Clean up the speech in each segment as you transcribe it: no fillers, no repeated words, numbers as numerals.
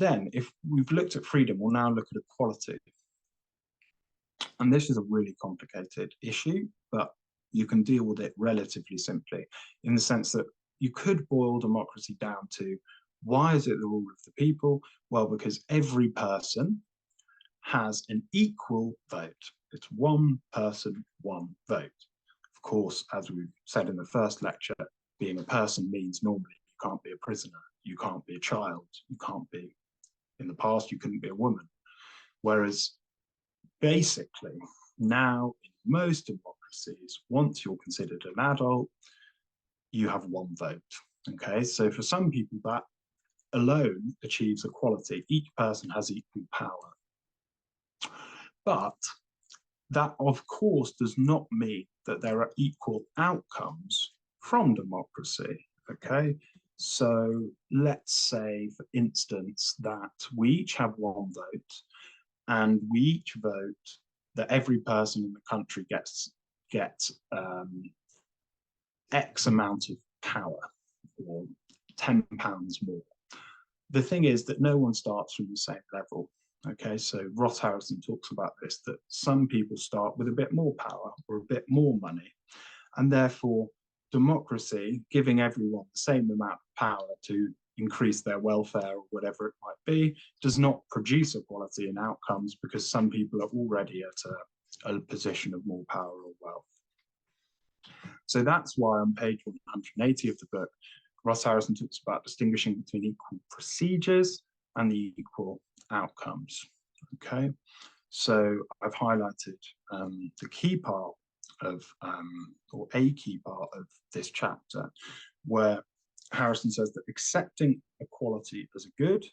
then if we've looked at freedom, we'll now look at equality. And this is a really complicated issue, but you can deal with it relatively simply in the sense that you could boil democracy down to, why is it the rule of the people? Well, because every person has an equal vote. It's one person, one vote. Of course, as we've said in the first lecture, being a person means normally you can't be a prisoner, you can't be a child, you can't be, in the past, you couldn't be a woman. Whereas basically, now in most democracies, once you're considered an adult, you have one vote. Okay, so for some people, that alone achieves equality. Each person has equal power. But that, of course, does not mean that there are equal outcomes from democracy. Okay, so let's say, for instance, that we each have one vote, and we each vote that every person in the country gets X amount of power, or £10 more. The thing is that no one starts from the same level. Okay, so Ross Harrison talks about this, that some people start with a bit more power or a bit more money, and therefore democracy, giving everyone the same amount of power to increase their welfare or whatever it might be, does not produce equality in outcomes, because some people are already at a position of more power or wealth. So that's why on page 180 of the book, Ross Harrison talks about distinguishing between equal procedures and the equal outcomes. Okay, so I've highlighted the key part of, or a key part of this chapter, where Harrison says that accepting equality as a good,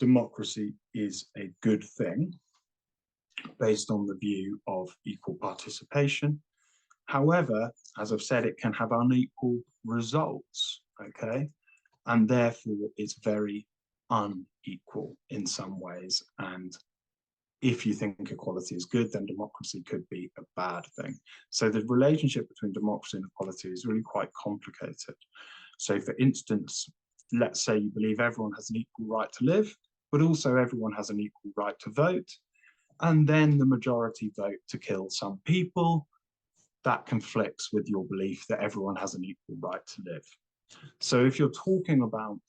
democracy is a good thing based on the view of equal participation. However, as I've said, it can have unequal results, okay? And therefore it's very unequal in some ways. And if you think equality is good, then democracy could be a bad thing. So the relationship between democracy and equality is really quite complicated. So for instance, let's say you believe everyone has an equal right to live, but also everyone has an equal right to vote. And then the majority vote to kill some people. That conflicts with your belief that everyone has an equal right to live. So if you're talking about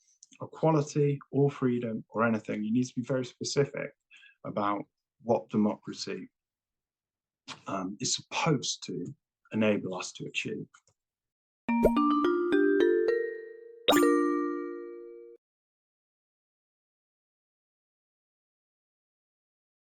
equality or freedom or anything, you need to be very specific about what democracy is supposed to enable us to achieve.